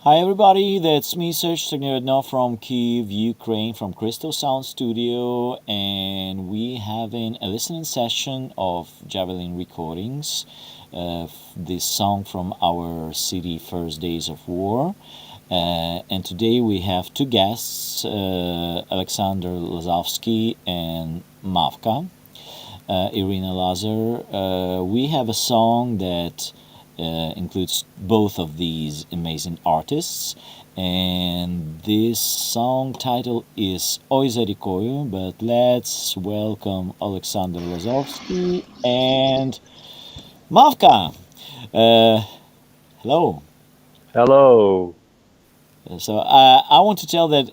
Hi everybody, that's me, Serge Stagnerodno from Kyiv, Ukraine, from Crystal Sound Studio, and we having a listening session of Javelin Recordings, this song from our CD First Days of War. And today we have two guests, Alexander Lozovsky and Mavka, Irina Lazar. We have a song that includes both of these amazing artists, and this song title is Oi Za Rikoyu, but let's welcome Alexander Lozovsky and Mavka. Uh, Hello. Hello. So I want to tell that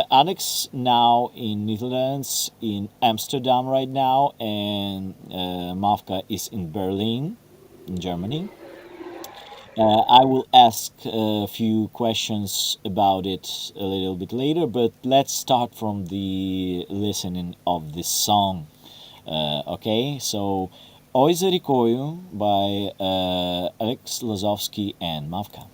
Alex now in Netherlands, in Amsterdam right now, and Mavka is in Berlin, in Germany. I will ask a few questions about it a little bit later, but let's start from the listening of this song. Okay, so Oi Za Rikoyu by Alex Lozovsky and Mavka.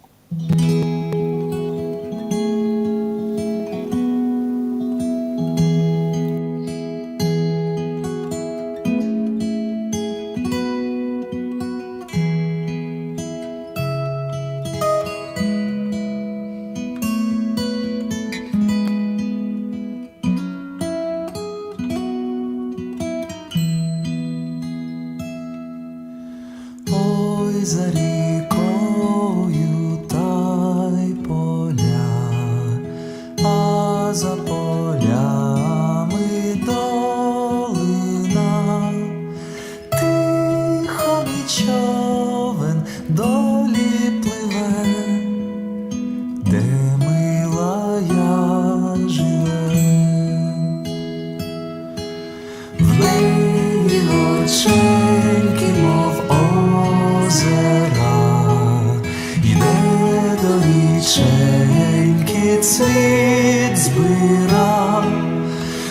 Ой, за рікою та й поля, а за полями долина, тихо мій човен долі пливе, де милая живе. В неї оченьки, мов озера, йде до річеньки, цвіт збира,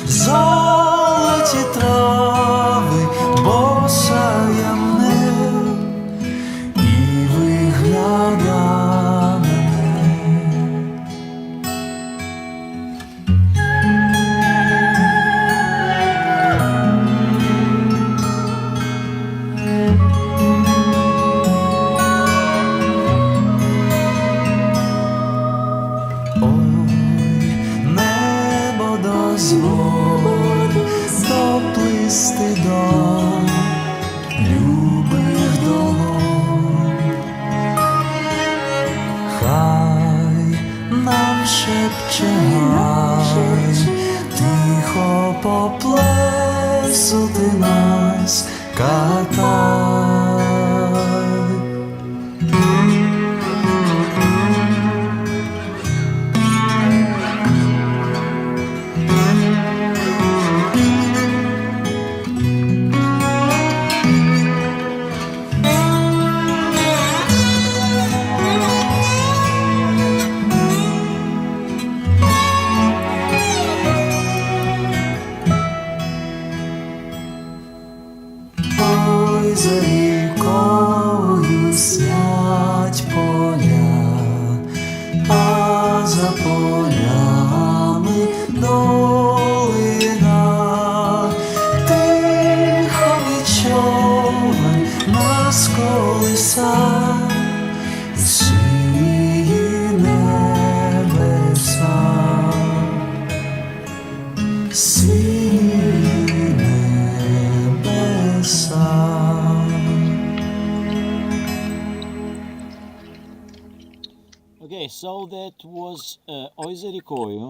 золоті трави, босая мене і вигляда мене. Небо дозволь доплисти до любих долонь. Хай нам шепче гай, тихо по плесу ти нас катай. Ой, за рікою снять поля, а за полями долина, тихо мій човен нас колиса, і сині небеса, сині небеса. Okay, so that was Oi Za Rikoyu,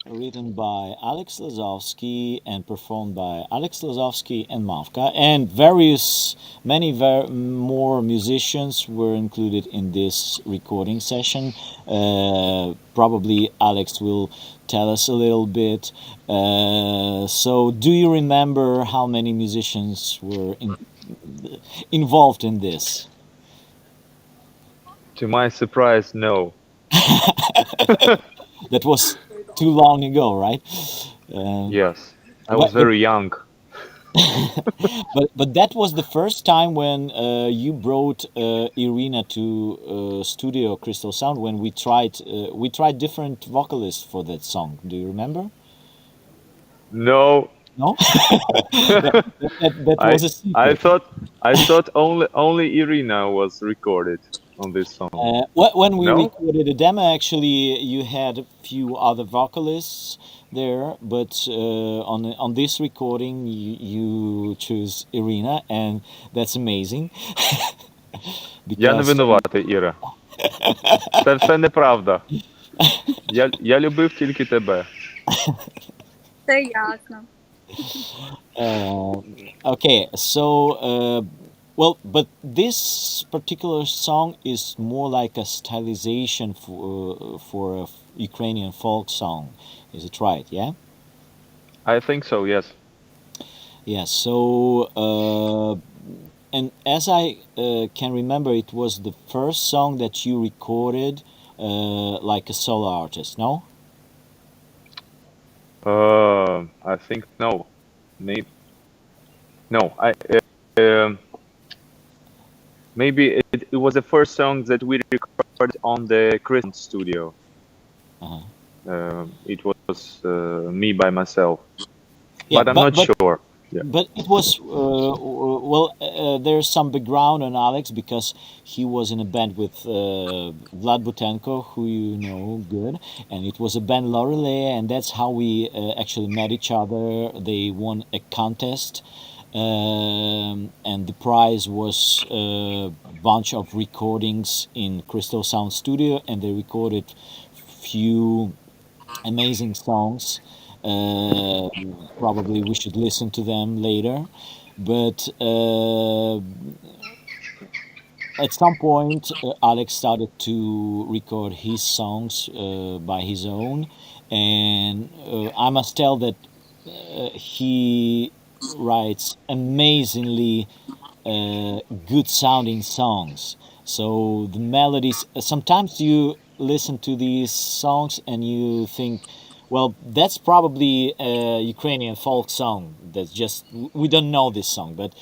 written by Alex Lozovsky and performed by Alex Lozovsky and Mavka, and many more musicians were included in this recording session. Probably Alex will tell us a little bit. So, do you remember how many musicians were involved in this? To my surprise, no. That was too long ago, right? Yes. I was But very young. But that was the first time when you brought Irina to studio Crystal Sound when we tried different vocalists for that song. Do you remember? No, No, that I was a I secret. thought I thought only Irina was recorded on this song. When we No? recorded the demo, actually, you had a few other vocalists there, but on this recording, you choose Irina, and that's amazing Я не because винуватий, Іра. Це все неправда. Я любив тільки тебе. Це ясно. okay, so well, but this particular song is more like a stylization for a Ukrainian folk song. Is it right? Yeah. I think so, yes. Yeah, so and as I can remember, it was the first song that you recorded like a solo artist, no? I think no. Maybe no. Um, maybe it was the first song that we recorded on the Christian studio. Uh-huh. It was me by myself, Yeah, but I'm not sure. Yeah. but it was well. There's some background on Alex because he was in a band with Vlad Butenko, who you know good, and it was a band Lorelei, and that's how we actually met each other. They won a contest, and the prize was a bunch of recordings in Crystal Sound Studio, and they recorded few amazing songs. Probably we should listen to them later, but at some point Alex started to record his songs by his own, and I must tell that he writes amazingly good sounding songs. So the melodies, sometimes you listen to these songs and you think, well, that's probably a Ukrainian folk song. That's just, we don't know this song, but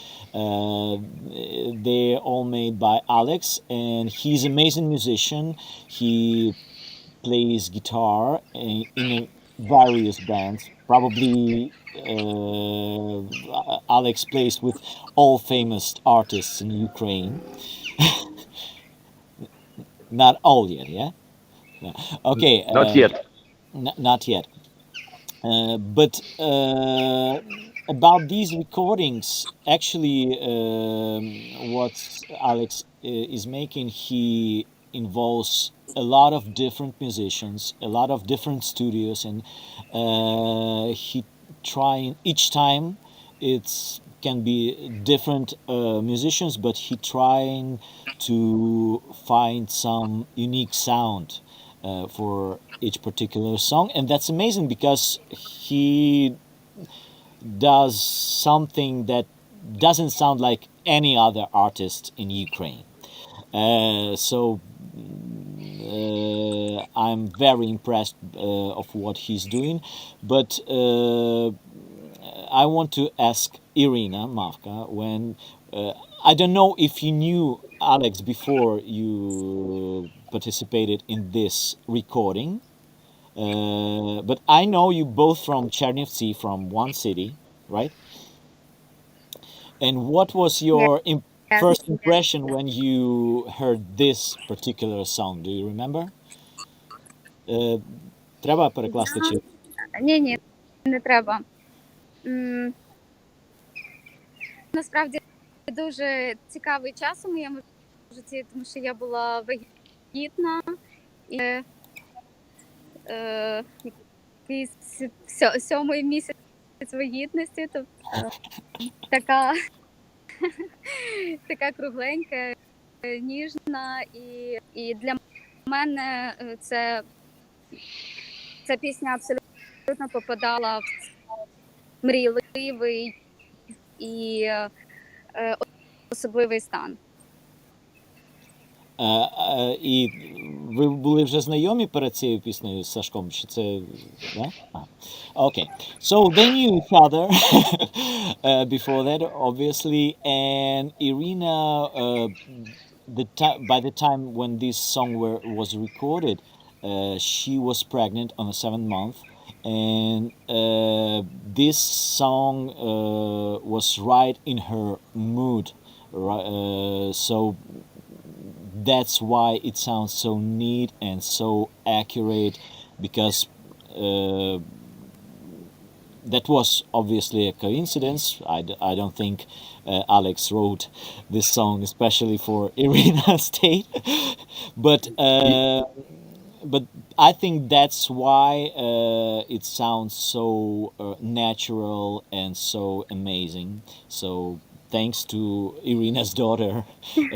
they're all made by Alex, and he's an amazing musician. He plays guitar in various bands. Probably Alex plays with all famous artists in Ukraine. Not all yet, yeah? No. Okay, Not yet. not yet. But about these recordings, actually, what Alex is making, he involves a lot of different musicians, a lot of different studios, and he trying each time it's can be different musicians, but he trying to find some unique sound for each particular song, and that's amazing because he does something that doesn't sound like any other artist in Ukraine. So I'm very impressed of what he's doing, but I want to ask Irina Mavka when I don't know if you knew Alex before you participated in this recording, but I know you both from Chernivtsi, from one city, right? And what was your Yes, first yes. impression when you heard this particular song? Do you remember? Треба перекласти чи? Ні, не треба. Насправді дуже цікавий час у моєму житті, тому що я була вагітна і якийсь сьомий місяць вагітності, тобто така кругленька, ніжна, і для мене ця пісня абсолютно попадала в мрійливий і особливий стан. І Ви були вже знайомі перед цією піснею з Сашком? Чи це. Да? Okay. So they knew each other before that, obviously. And Irina, by the time when this song was recorded, she was pregnant on the seventh month. And this song was right in her mood. So that's why it sounds so neat and so accurate, because that was obviously a coincidence. I don't think Alex wrote this song especially for Irina's state, but I think that's why it sounds so natural and so amazing. So thanks to Irina's daughter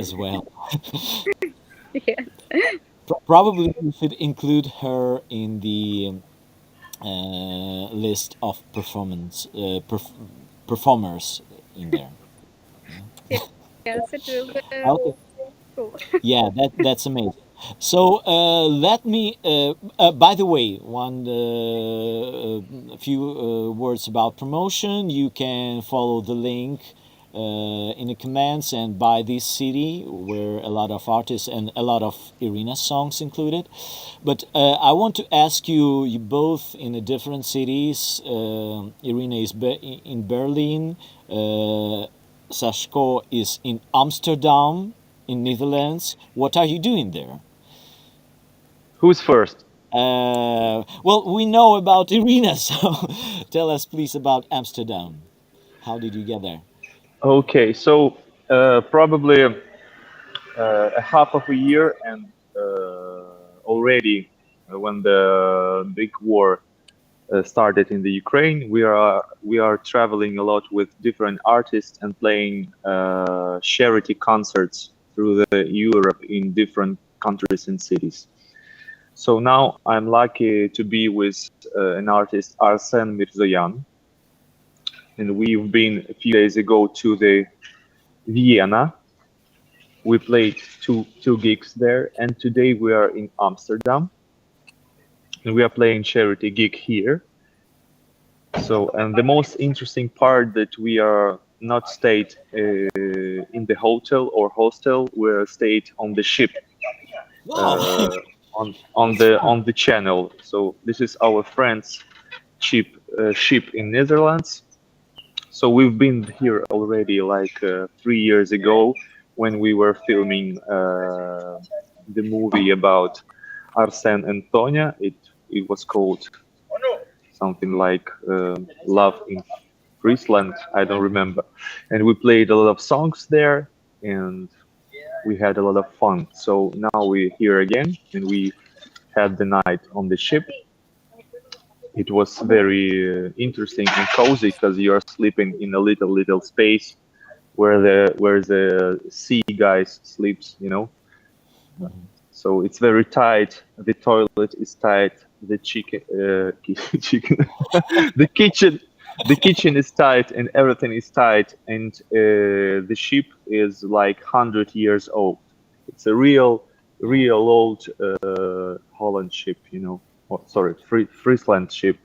as well. Yeah. Probably we should include her in the list of performers in there. Yes, it will be Okay. cool. Yeah, that's amazing. So let me. By the way, one few words about promotion. You can follow the link in the comments and buy this CD, where a lot of artists and a lot of Irina songs included. But I want to ask you, you both in the different cities. Irina is in Berlin. Sashko is in Amsterdam, in Netherlands. What are you doing there? Who's first? Well, we know about Irina, so tell us please about Amsterdam. How did you get there? Okay, so probably a half of a year, and already when the big war started in the Ukraine, we are traveling a lot with different artists and playing charity concerts through the Europe in different countries and cities. So now I'm lucky to be with an artist, Arsen Mirzoyan, and we've been a few days ago to the Vienna. We played two gigs there, and today we are in Amsterdam, and we are playing charity gig here. So, and the most interesting part that we are not stayed in the hotel or hostel. We're stayed on the ship, Wow, on the channel. So this is our friend's ship in Netherlands. So we've been here already like 3 years ago when we were filming the movie about Arsene and Tonya. It was called something like Love in Friesland. I don't remember. And we played a lot of songs there, and we had a lot of fun. So now we're here again, and we had the night on the ship. It was very interesting and cozy because you are sleeping in a little space where the sea guys sleeps, you know. So it's very tight. The toilet is tight. The chicken, the kitchen is tight, and everything is tight. And the ship is like 100 years old. It's a real old Holland ship, you know. Oh, sorry, Friesland ship.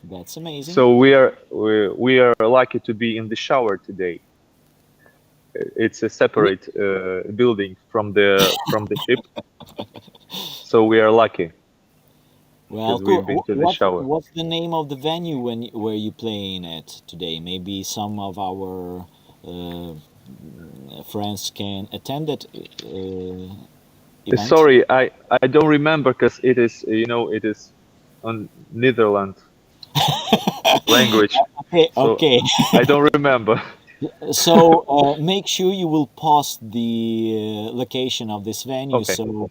that's amazing. So we are lucky to be in the shower today. It's a separate building from the ship, so we are lucky Well, because we've been cool. to the shower. What's the name of the venue where you playing at today? Maybe some of our friends can attend that event. Sorry, I don't remember because it is it is on Netherlands language, Okay, so okay. I don't remember. So make sure you will post the location of this venue. Okay. So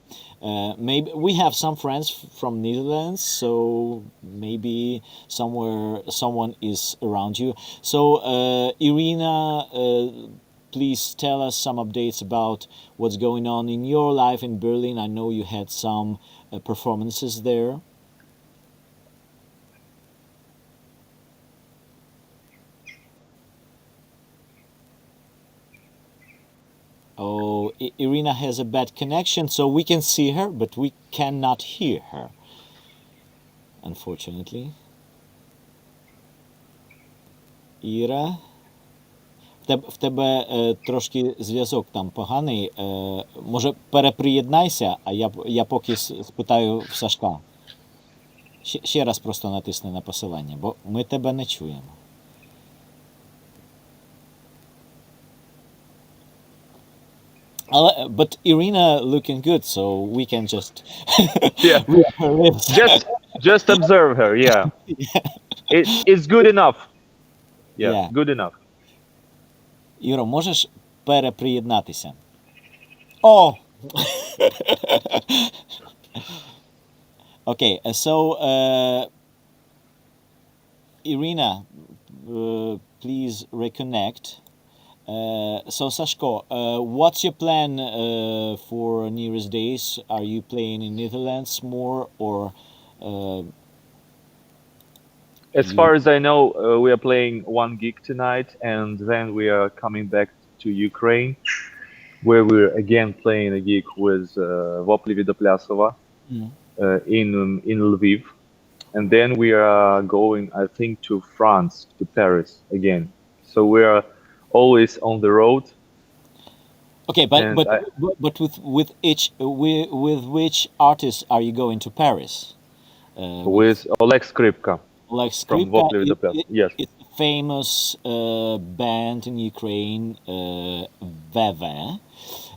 maybe we have some friends from Netherlands. So maybe someone is around you. So Irina, please tell us some updates about what's going on in your life in Berlin. I know you had some performances there. Oh, Irina has a bad connection, so we can see her, but we cannot hear her. Unfortunately. Іра, в тебе трошки зв'язок там поганий. Може, переприєднайся, а я поки спитаю в Сашка. Ще раз просто натисни на посилання, бо ми тебе не чуємо. But Irina looking good, so we can just Yeah. Just observe her. Yeah. It's good enough. Yeah. Good enough. Іро, можеш переприєднатися? О! Okay, so Irina, please reconnect. So Sashko, what's your plan for New Year's days? Are you playing in Netherlands more, or? As far as I know, we are playing one gig tonight, and then we are coming back to Ukraine, where we're again playing a gig with VOL.1 in Lviv, and then we are going, I think, to France, to Paris again. So we are always on the road. Okay, but with which artist are you going to Paris? With Oleg Skripka. Oleg From Skripka, yes. It's a famous band in Ukraine, VOL.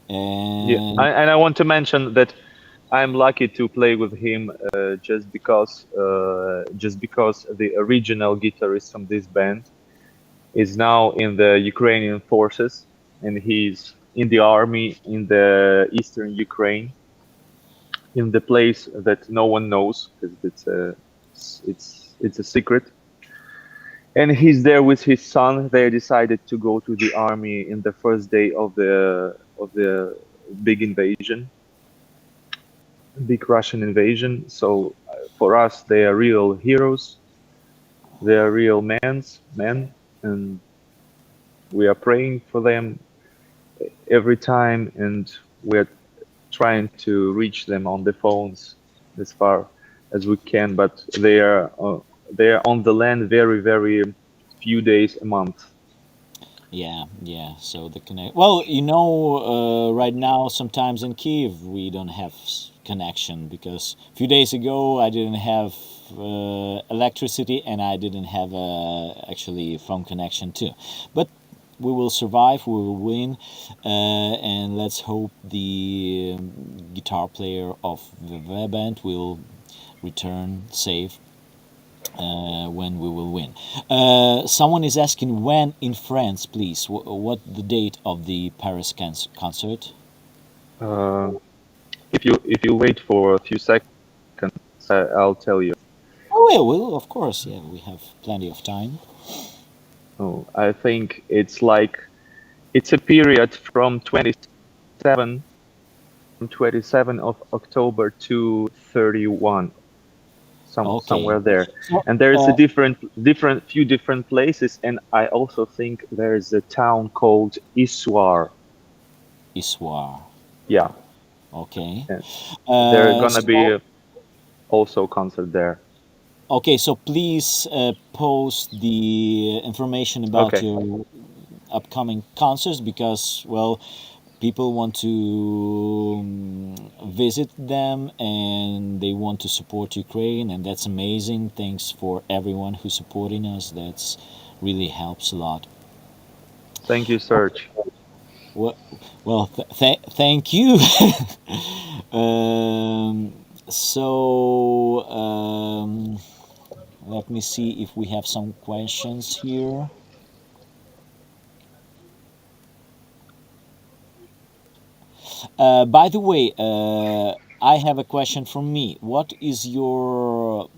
And I want to mention that I'm lucky to play with him just because the original guitarist from this band is now in the Ukrainian forces, and he's in the army in the eastern Ukraine, in the place that no one knows because it's a secret. And he's there with his son. They decided to go to the army in the first day of the big invasion, big Russian invasion. So for us, they are real heroes. They are real men, and we are praying for them every time, and we're trying to reach them on the phones as far as we can. But they are on the land very few days a month. Yeah. So the connect. Well, right now sometimes in Kiev we don't have connection because a few days ago I didn't have electricity and I didn't have actually phone connection too. But we will survive. We will win, and let's hope the guitar player of the band will return safe. When we will win. Someone is asking when in France, please. What the date of the Paris concert? If you wait for a few seconds, I'll tell you. Oh, yeah, well, of course, yeah, we have plenty of time. Oh, I think it's a period from 27 of October to 31. Somewhere there, and there's a few different places, and I also think there's a town called Issoire. Yeah. Okay. There's gonna be also concert there. Okay, so please post the information about your upcoming concerts because, well, people want to visit them and they want to support Ukraine, and that's amazing. Thanks for everyone who's supporting us. That's really helps a lot. Thank you, Serge. Well, thank you. Let me see if we have some questions here. By the way, I have a question from me. What is your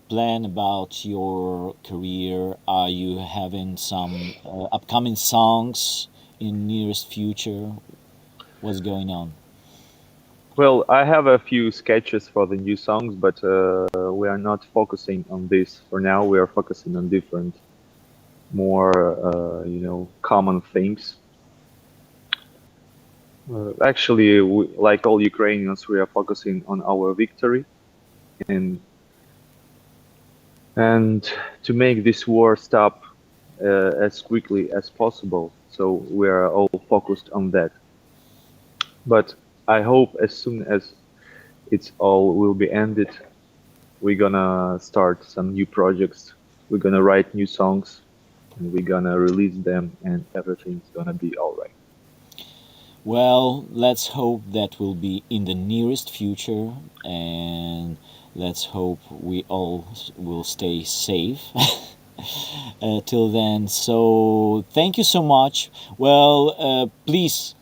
plan about your career? Are you having some upcoming songs in nearest future? What's going on? Well, I have a few sketches for the new songs, but we are not focusing on this for now. We are focusing on different, more common things. Actually, like all Ukrainians, we are focusing on our victory and to make this war stop as quickly as possible. So we are all focused on that. But I hope as soon as it's all will be ended, we're gonna start some new projects. We're gonna write new songs, and we're gonna release them, and everything's gonna be all right. Well, let's hope that will be in the nearest future, and let's hope we all will stay safe till then. So, thank you so much. Well, please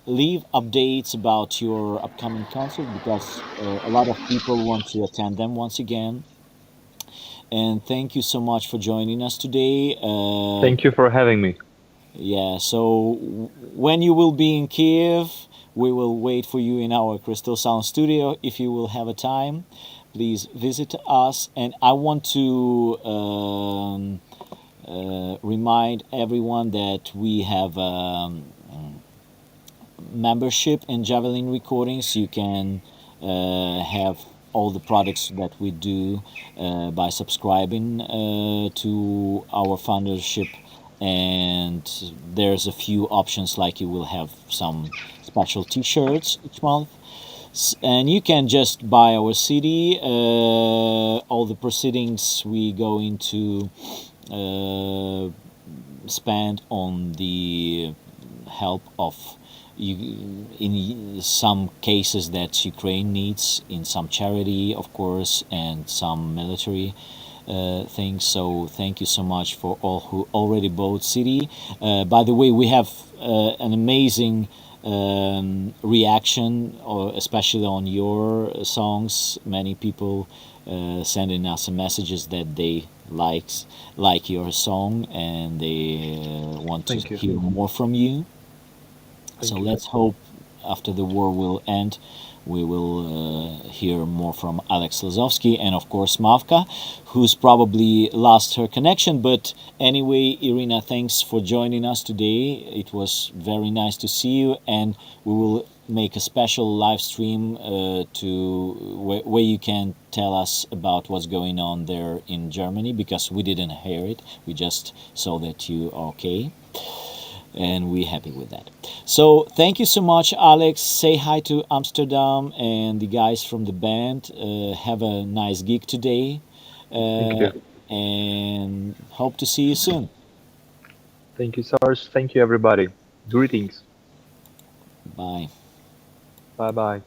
leave updates about your upcoming concert because a lot of people want to attend them once again. And thank you so much for joining us today. Thank you for having me. Yeah, so when you will be in Kiev, we will wait for you in our Crystal Sound studio. If you will have a time, please visit us. And I want to remind everyone that we have membership in Javelin Recordings. You can have all the products that we do by subscribing to our foundership, and there's a few options like you will have some special t-shirts each month, and you can just buy our CD. All the proceedings we go into spend on the help of you in some cases that Ukraine needs, in some charity, of course, and some military things. So thank you so much for all who already bought CD. By the way, we have an amazing reaction, or especially on your songs. Many people sending us messages that they like your song and they want to Thank you. hear more from you. So Thank you. let's hope after the war will end, we will hear more from Alex Lozovsky and, of course, Mavka, who's probably lost her connection. But anyway, Irina, thanks for joining us today. It was very nice to see you, and we will make a special live stream where you can tell us about what's going on there in Germany, because we didn't hear it. We just saw that you are okay, and we're happy with that. So thank you so much, Alex. Say hi to Amsterdam and the guys from the band. Have a nice gig today, Thank uh, you. and hope to see you soon. Thank you, Sars. Thank you, everybody. Greetings. Bye. Bye bye.